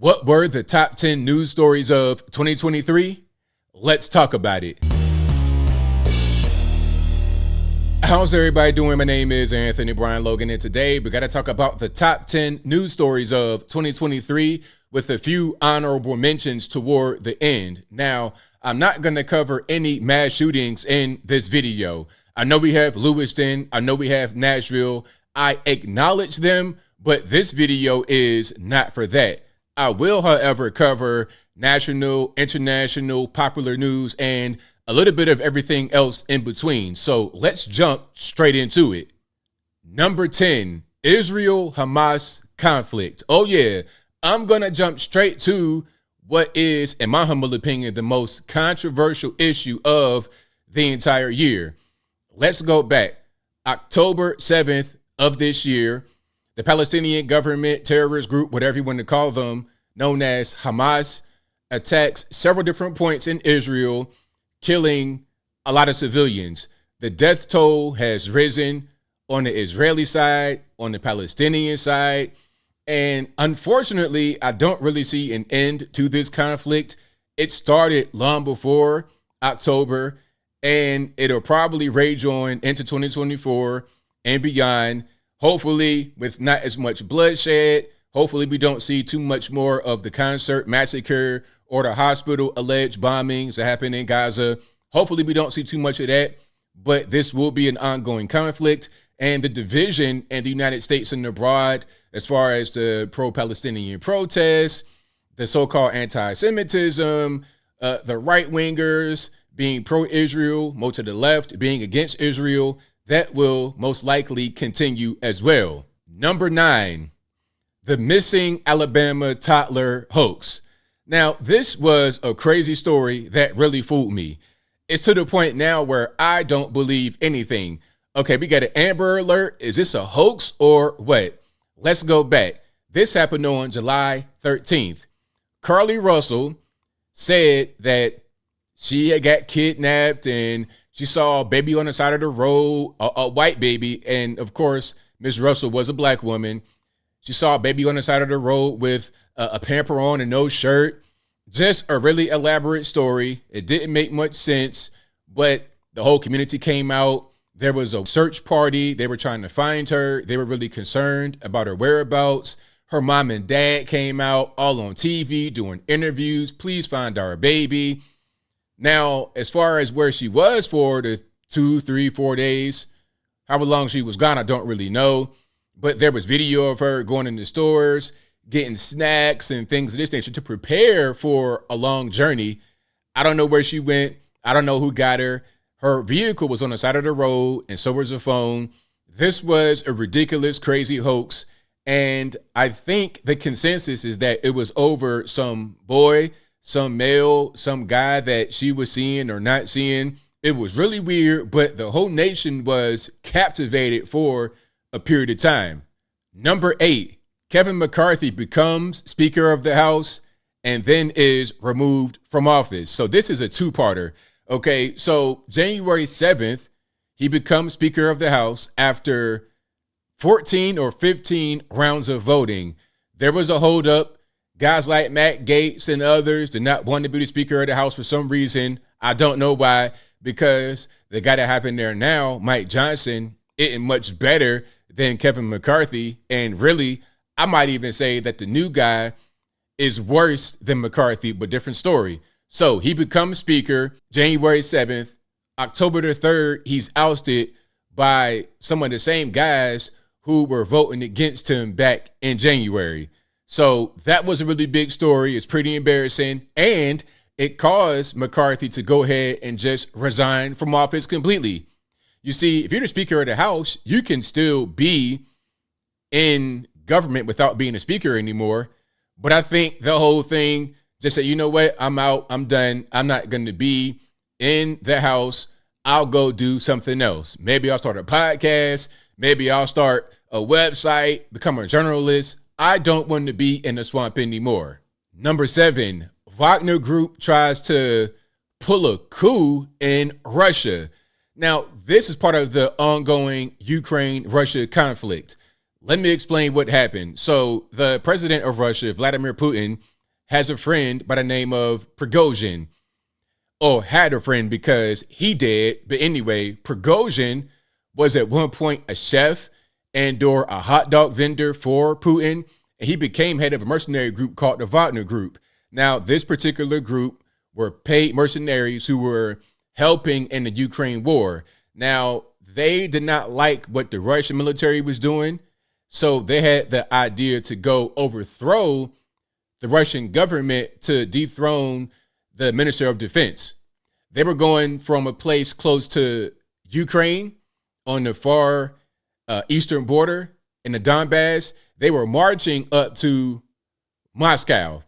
What were the top 10 news stories of 2023? Let's talk about it. How's everybody doing? My name is Anthony Brian Logan, and today we got to talk about the top 10 news stories of 2023 with a few honorable mentions toward the end. Now, I'm not going to cover any mass shootings in this video. I know we have Lewiston. I know we have Nashville. I acknowledge them, but this video is not for that. I will, however, cover national, international, popular news, and a little bit of everything else in between. So let's jump straight into it. Number 10, Israel-Hamas conflict. Oh yeah, I'm going to jump straight to what is, in my humble opinion, the most controversial issue of the entire year. Let's go back. October 7th of this year, the Palestinian government terrorist group, whatever you want to call them, known as Hamas, attacks several different points in Israel, killing a lot of civilians. The death toll has risen on the Israeli side, on the Palestinian side, and unfortunately, I don't really see an end to this conflict. It started long before October, and it'll probably rage on into 2024 and beyond. Hopefully, with not as much bloodshed. Hopefully, we don't see too much more of the concert massacre or the hospital alleged bombings that happen in Gaza. Hopefully, we don't see too much of that. But this will be an ongoing conflict. And the division in the United States and abroad, as far as the pro-Palestinian protests, the so-called anti-Semitism, the right-wingers being pro-Israel, most of the left being against Israel, that will most likely continue as well. Number 9, the missing Alabama toddler hoax. Now, this was a crazy story that really fooled me. It's to the point now where I don't believe anything. Okay, we got an Amber Alert. Is this a hoax or what? Let's go back. This happened on July 13th. Carly Russell said that she had got kidnapped and she saw a baby on the side of the road, a white baby. And of course, Ms. Russell was a black woman. She saw a baby on the side of the road with a pamper on and no shirt. Just a really elaborate story. It didn't make much sense, but the whole community came out. There was a search party. They were trying to find her. They were really concerned about her whereabouts. Her mom and dad came out all on TV doing interviews. Please find our baby. Now, as far as where she was for the 2, 3, 4 days, however long she was gone, I don't really know. But there was video of her going into stores, getting snacks and things of this nature to prepare for a long journey. I don't know where she went. I don't know who got her. Her vehicle was on the side of the road, and so was her phone. This was a ridiculous, crazy hoax. And I think the consensus is that it was over some boy, some male, some guy that she was seeing or not seeing. It was really weird, but the whole nation was captivated for a period of time. Number 8, Kevin McCarthy becomes Speaker of the House and then is removed from office. So this is a two-parter. Okay, so January 7th, he becomes Speaker of the House after 14 or 15 rounds of voting. There was a holdup. Guys like Matt Gaetz and others did not want to be the Speaker of the House for some reason. I don't know why, because the guy that have in there now, Mike Johnson, isn't much better than Kevin McCarthy. And really, I might even say that the new guy is worse than McCarthy, but different story. So he becomes Speaker January 7th. October the 3rd, he's ousted by some of the same guys who were voting against him back in January. So that was a really big story. It's pretty embarrassing. And it caused McCarthy to go ahead and just resign from office completely. You see, if you're the Speaker of the House, you can still be in government without being a speaker anymore. But I think the whole thing just said, you know what? I'm out. I'm done. I'm not going to be in the House. I'll go do something else. Maybe I'll start a podcast. Maybe I'll start a website, become a journalist. I don't want to be in the swamp anymore. Number 7, Vagner Group tries to pull a coup in Russia. Now, this is part of the ongoing Ukraine-Russia conflict. Let me explain what happened. So the president of Russia, Vladimir Putin, has a friend by the name of Prigozhin, or had a friend because he did. But anyway, Prigozhin was at one point a chef and or a hot dog vendor for Putin. And he became head of a mercenary group called the Vagner Group. Now, this particular group were paid mercenaries who were helping in the Ukraine war. Now, they did not like what the Russian military was doing. So they had the idea to go overthrow the Russian government to dethrone the Minister of Defense. They were going from a place close to Ukraine on the far eastern border in the Donbass. They were marching up to Moscow.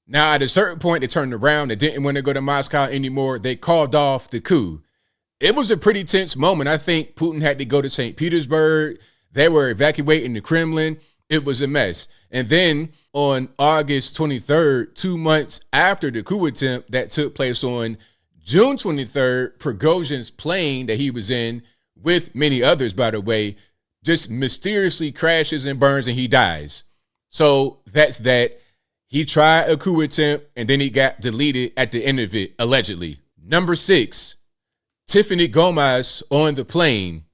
Now, at a certain point, they turned around. They didn't want to go to Moscow anymore. They called off the coup. It was a pretty tense moment. I think Putin had to go to St. Petersburg. They were evacuating the Kremlin. It was a mess. And then on August 23rd, 2 months after the coup attempt that took place on June 23rd, Prigozhin's plane that he was in, with many others, by the way, just mysteriously crashes and burns and he dies. So that's that. He tried a coup attempt and then he got deleted at the end of it, allegedly. Number 6, Tiffany Gomez on the plane.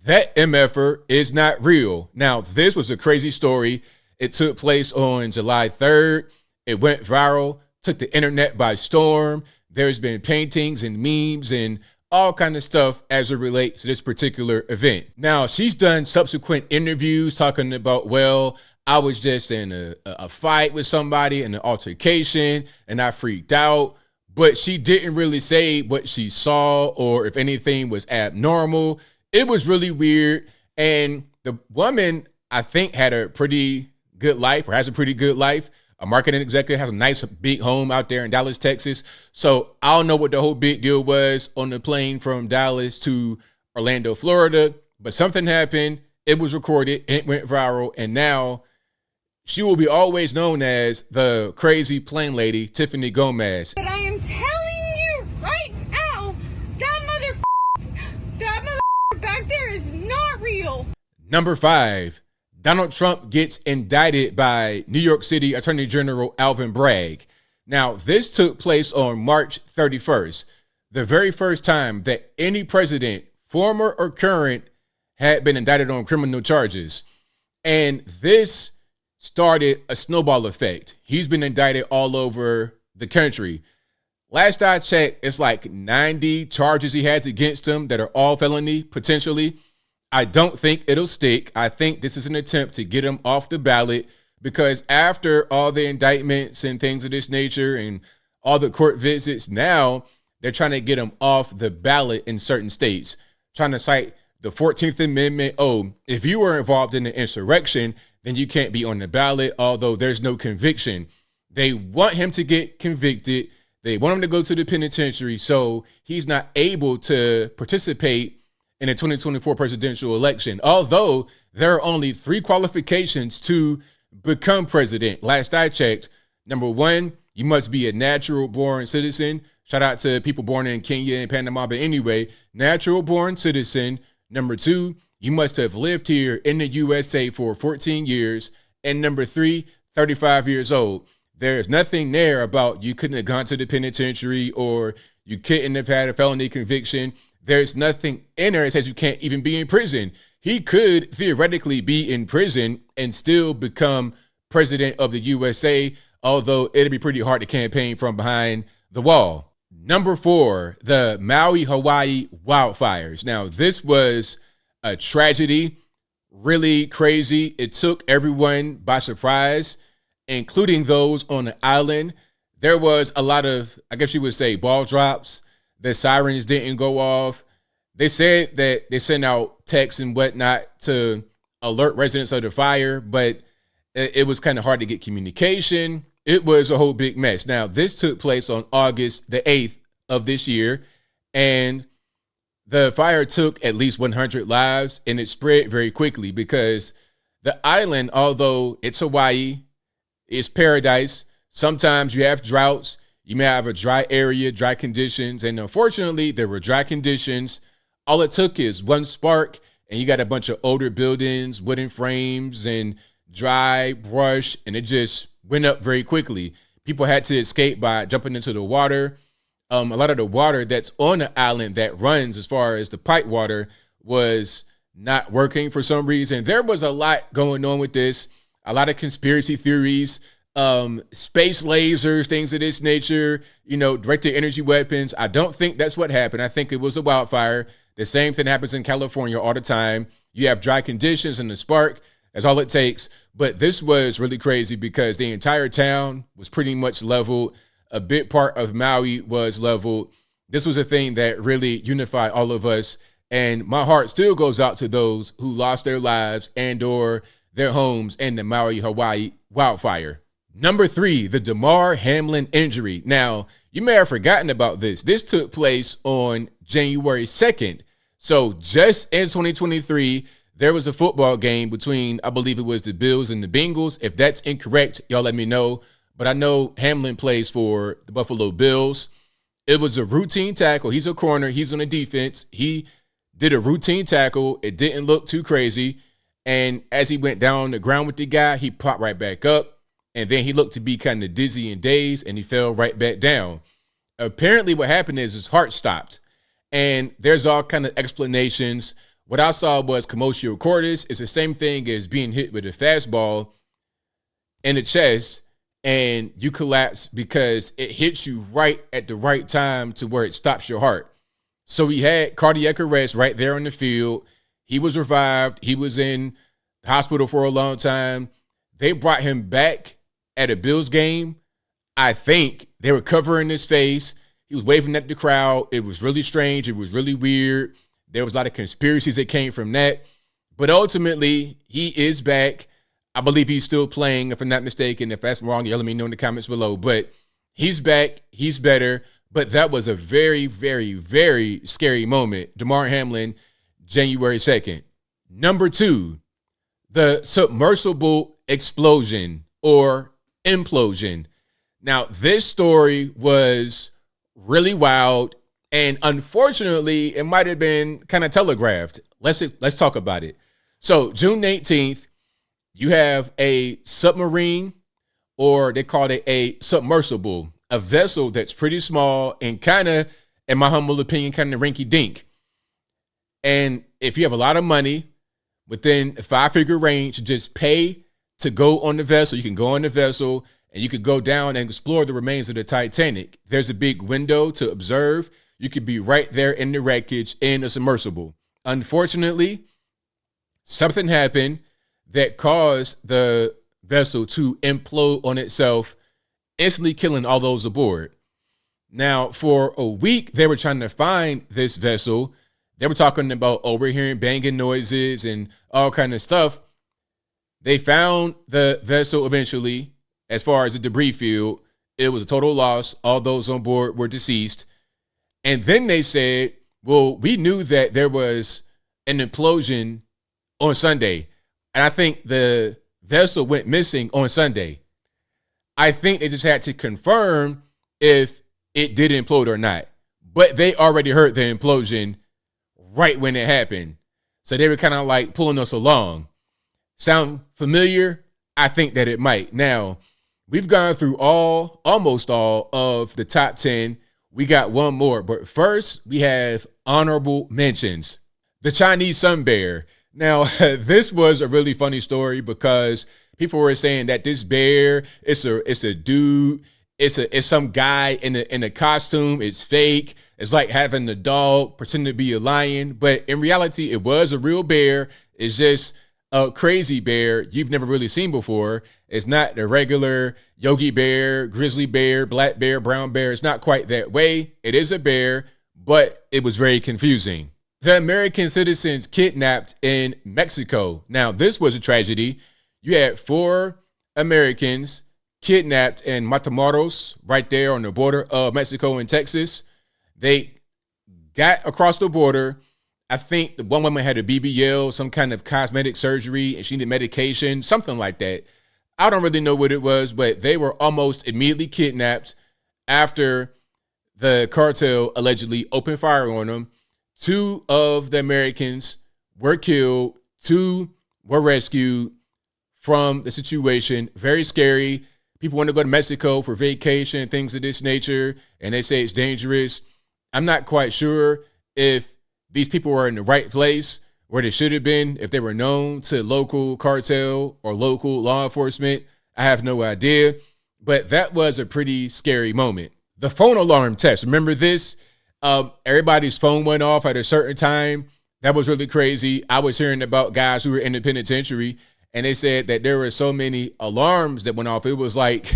That MFer is not real. Now, this was a crazy story. It took place on July 3rd. It went viral, took the internet by storm. There's been paintings and memes and all kind of stuff as it relates to this particular event. Now, she's done subsequent interviews talking about, well, I was just in a fight with somebody, in an altercation, and I freaked out. But she didn't really say what she saw or if anything was abnormal. It was really weird. And the woman, I think, had a pretty good life, or has a pretty good life. A marketing executive, has a nice big home out there in Dallas, Texas. So I don't know what the whole big deal was on the plane from Dallas to Orlando, Florida, but something happened. It was recorded. It went viral. And now she will be always known as the crazy plane lady, Tiffany Gomez. But I am telling you right now, that back there is not real. Number 5, Donald Trump gets indicted by New York City Attorney General Alvin Bragg. Now, this took place on March 31st, the very first time that any president, former or current, had been indicted on criminal charges. And this started a snowball effect. He's been indicted all over the country. Last I checked, it's like 90 charges he has against him that are all felony, potentially. I don't think it'll stick. I think this is an attempt to get him off the ballot because after all the indictments and things of this nature and all the court visits, now they're trying to get him off the ballot in certain states, trying to cite the 14th Amendment. Oh, if you were involved in the insurrection, then you can't be on the ballot, although there's no conviction. They want him to get convicted. They want him to go to the penitentiary, so he's not able to participate in the 2024 presidential election, although there are only 3 qualifications to become president. Last I checked, number 1, you must be a natural born citizen. Shout out to people born in Kenya and Panama, but anyway, natural born citizen. Number 2, you must have lived here in the USA for 14 years. And number 3, 35 years old. There's nothing there about you couldn't have gone to the penitentiary or you couldn't have had a felony conviction. There's nothing in there that says you can't even be in prison. He could theoretically be in prison and still become president of the USA, although it'd be pretty hard to campaign from behind the wall. Number 4, the Maui, Hawaii wildfires. Now, this was a tragedy, really crazy. It took everyone by surprise, including those on the island. There was a lot of, I guess you would say, ball drops. The sirens didn't go off. They said that they sent out texts and whatnot to alert residents of the fire, but it was kind of hard to get communication. It was a whole big mess. Now, this took place on August the 8th of this year, and the fire took at least 100 lives, and it spread very quickly because the island, although it's Hawaii, it's paradise. Sometimes you have droughts. You may have a dry area, dry conditions, and unfortunately, there were dry conditions. All it took is one spark, and you got a bunch of older buildings, wooden frames, and dry brush, and it just went up very quickly. People had to escape by jumping into the water. A lot of the water that's on the island that runs, as far as the pipe water, was not working for some reason. There was a lot going on with this, a lot of conspiracy theories, space lasers, things of this nature, directed energy weapons. I don't think that's what happened. I think it was a wildfire. The same thing happens in California all the time. You have dry conditions and the spark. That's all it takes. But this was really crazy because the entire town was pretty much leveled. A big part of Maui was leveled. This was a thing that really unified all of us. And my heart still goes out to those who lost their lives and or their homes in the Maui, Hawaii wildfire. Number 3, the Demar Hamlin injury. Now, you may have forgotten about this. This took place on January 2nd. So just in 2023, there was a football game between, I believe it was the Bills and the Bengals. If that's incorrect, y'all let me know. But I know Hamlin plays for the Buffalo Bills. It was a routine tackle. He's a corner. He's on the defense. He did a routine tackle. It didn't look too crazy. And as he went down the ground with the guy, he popped right back up. And then he looked to be kind of dizzy and dazed, and he fell right back down. Apparently what happened is his heart stopped. And there's all kind of explanations. What I saw was commotio cordis. It's the same thing as being hit with a fastball in the chest, and you collapse because it hits you right at the right time to where it stops your heart. So he had cardiac arrest right there on the field. He was revived. He was in the hospital for a long time. They brought him back at a Bills game. I think they were covering his face. He was waving at the crowd. It was really strange. It was really weird. There was a lot of conspiracies that came from that. But ultimately, he is back. I believe he's still playing, if I'm not mistaken. If that's wrong, you let me know in the comments below. But he's back. He's better. But that was a very, very, very scary moment. Demar Hamlin, January 2nd. Number 2, the submersible explosion or implosion. Now, this story was really wild, and unfortunately, it might have been kind of telegraphed. Let's talk about it. So, June 18th, you have a submarine, or they call it a submersible, a vessel that's pretty small and kind of, in my humble opinion, kind of rinky-dink. And if you have a lot of money within a 5-figure range, just pay to go on the vessel. You can go on the vessel and you could go down and explore the remains of the Titanic. There's a big window to observe. You could be right there in the wreckage in a submersible. Unfortunately, something happened that caused the vessel to implode on itself, instantly killing all those aboard. Now, for a week, they were trying to find this vessel. They were talking about overhearing banging noises and all kind of stuff. They found the vessel eventually. As far as the debris field, it was a total loss. All those on board were deceased. And then they said, well, we knew that there was an implosion on Sunday. And I think the vessel went missing on Sunday. I think they just had to confirm if it did implode or not. But they already heard the implosion right when it happened. So they were kind of like pulling us along. Sound familiar? I think that it might. Now, we've gone through almost all of the top 10. We got one more. But first, we have honorable mentions. The Chinese sun bear. Now, this was a really funny story because people were saying that this bear, it's a dude, it's some guy in a costume, it's fake. It's like having a dog pretend to be a lion, but in reality, it was a real bear. It's just a crazy bear you've never really seen before. It's not the regular Yogi Bear, grizzly bear, black bear, brown bear. It's not quite that way. It is a bear, but it was very confusing. The American citizens kidnapped in Mexico. Now, this was a tragedy. You had 4 Americans kidnapped in Matamoros, right there on the border of Mexico and Texas. They got across the border. I think the one woman had a BBL, some kind of cosmetic surgery, and she needed medication, something like that. I don't really know what it was, but they were almost immediately kidnapped after the cartel allegedly opened fire on them. 2 of the Americans were killed, 2 were rescued from the situation. Very scary. People want to go to Mexico for vacation, things of this nature, and they say it's dangerous. I'm not quite sure if these people were in the right place where they should have been, if they were known to local cartel or local law enforcement. I have no idea, but that was a pretty scary moment. The phone alarm test, remember this? Everybody's phone went off at a certain time. That was really crazy. I was hearing about guys who were in the penitentiary, and they said that there were so many alarms that went off. It was like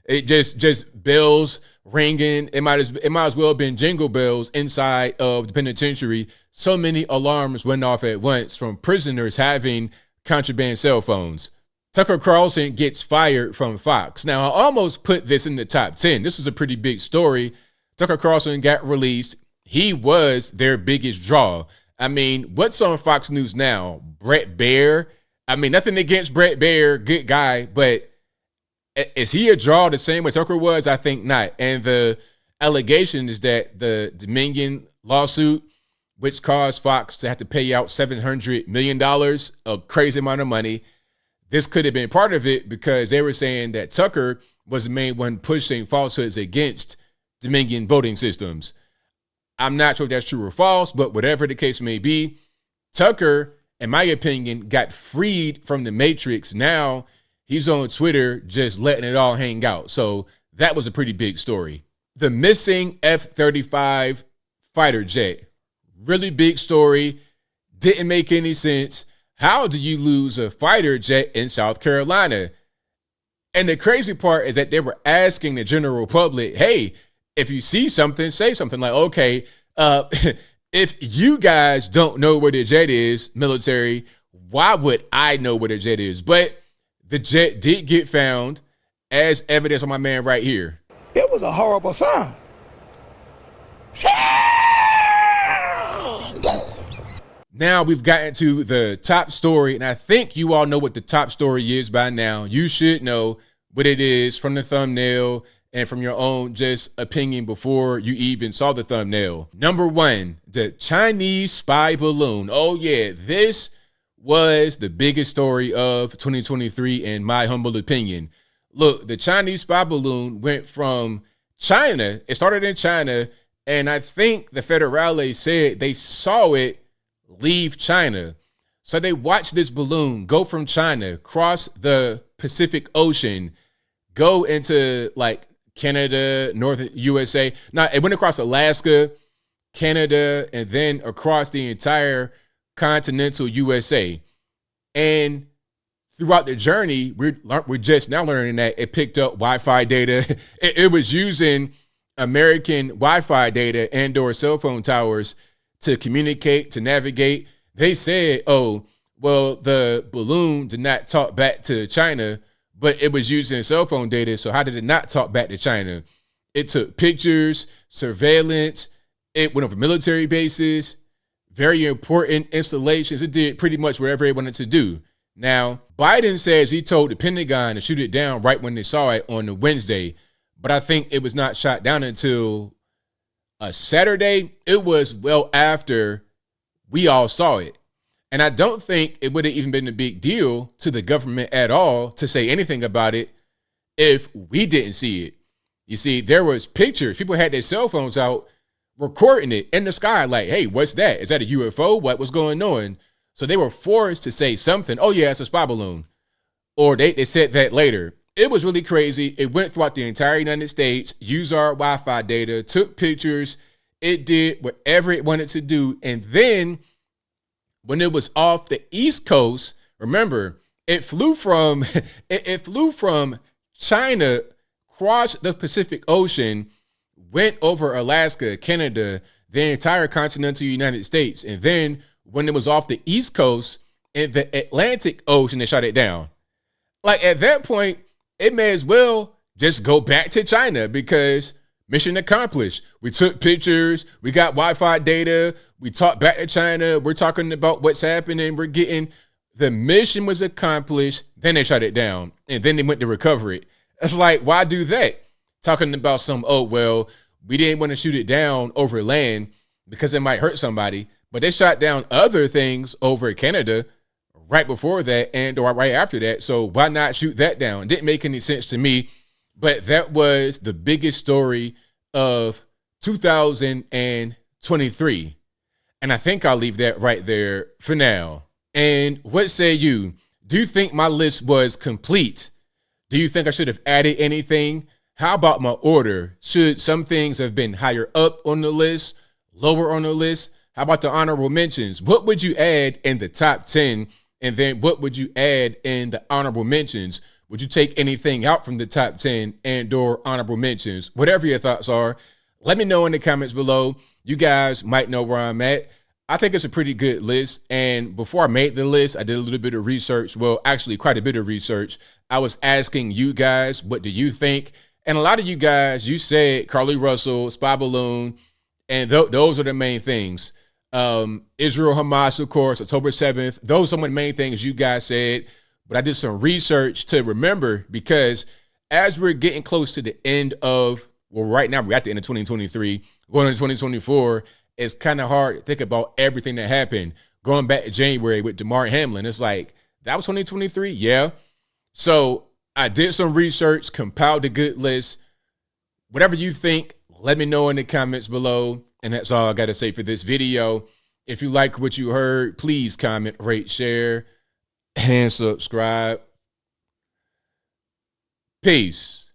it just bells ringing. It might as well have been jingle bells inside of the penitentiary. So many alarms went off at once from prisoners having contraband cell phones. Tucker Carlson gets fired from Fox. Now, I almost put this in the top 10. This is a pretty big story. Tucker Carlson got released. He was their biggest draw. I mean, what's on Fox News now? Bret Baier. I mean, nothing against Bret Baier, good guy, but is he a draw the same way Tucker was? I think not. And the allegation is that the Dominion lawsuit, which caused Fox to have to pay out $700 million, a crazy amount of money, this could have been part of it because they were saying that Tucker was the main one pushing falsehoods against Dominion voting systems. I'm not sure if that's true or false, but whatever the case may be, Tucker, in my opinion, got freed from the Matrix. Now he's on Twitter just letting it all hang out. So that was a pretty big story. The missing F-35 fighter jet. Really big story. Didn't make any sense. How do you lose a fighter jet in South Carolina? And the crazy part is that they were asking the general public, hey, if you see something, say something like, okay, if you guys don't know where the jet is, military, why would I know where the jet is? But the jet did get found, as evidence on my man right here. It was a horrible sound. Now we've gotten to the top story, and I think you all know what the top story is by now. You should know what it is from the thumbnail and from your own just opinion before you even saw the thumbnail. Number 1, the Chinese spy balloon. Oh yeah, this was the biggest story of 2023 in my humble opinion. Look, the Chinese spy balloon went from China. It started in China, and I think the federales said they saw it leave China. So they watched this balloon go from China, cross the Pacific Ocean, go into like Canada, northern USA. Now, it went across Alaska, Canada, and then across the entire continental USA. And throughout the journey, we're just now learning that it picked up Wi-Fi data. It was using American Wi-Fi data and or cell phone towers to communicate, to navigate. They said, oh, well, the balloon did not talk back to China, but it was using cell phone data. So how did it not talk back to China? It took pictures, surveillance. It went over military bases, very important installations. It did pretty much whatever it wanted to do. Now, Biden says he told the Pentagon to shoot it down right when they saw it on the Wednesday, but I think it was not shot down until a Saturday. It was well after we all saw it. And I don't think it would have even been a big deal to the government at all to say anything about it if we didn't see it. You see, there was pictures. People had their cell phones out recording it in the sky like, hey, what's that? Is that a UFO? What was going on? So they were forced to say something. Oh, yeah, it's a spy balloon. Or they said that later. It was really crazy. It went throughout the entire United States, used our Wi-Fi data, took pictures. It did whatever it wanted to do. And then when it was off the East Coast, remember, it flew from China, crossed the Pacific Ocean, went over Alaska, Canada, the entire continental United States. And then when it was off the East Coast in the Atlantic Ocean, they shot it down. Like at that point, it may as well just go back to China because mission accomplished. We took pictures. We got Wi-Fi data. We talked back to China. We're talking about what's happening. We're getting the mission was accomplished. Then they shut it down and then they went to recover it. It's like, why do that? Talking about some, oh, well, we didn't want to shoot it down over land because it might hurt somebody. But they shot down other things over Canada right before that and or right after that. So why not shoot that down? Didn't make any sense to me. But that was the biggest story of 2023. And I think I'll leave that right there for now. And what say you? Do you think my list was complete? Do you think I should have added anything? How about my order? Should some things have been higher up on the list, lower on the list? How about the honorable mentions? What would you add in the top 10? And then what would you add in the honorable mentions? Would you take anything out from the top 10 and or honorable mentions? Whatever your thoughts are, let me know in the comments below. You guys might know where I'm at. I think it's a pretty good list. And before I made the list, I did a little bit of research. Well, actually quite a bit of research. I was asking you guys, what do you think? And a lot of you guys, you said Carly Russell, Spy Balloon, and those are the main things. Israel, Hamas, of course, October 7th. Those are some of the main things you guys said. But I did some research to remember, because as we're getting close to the end of, well, right now we're at the end of 2023, going into 2024, it's kind of hard to think about everything that happened. Going back to January with Demar Hamlin, it's like, that was 2023? Yeah. So I did some research, compiled a good list. Whatever you think, let me know in the comments below. And that's all I got to say for this video. If you like what you heard, please comment, rate, share, and subscribe. Peace.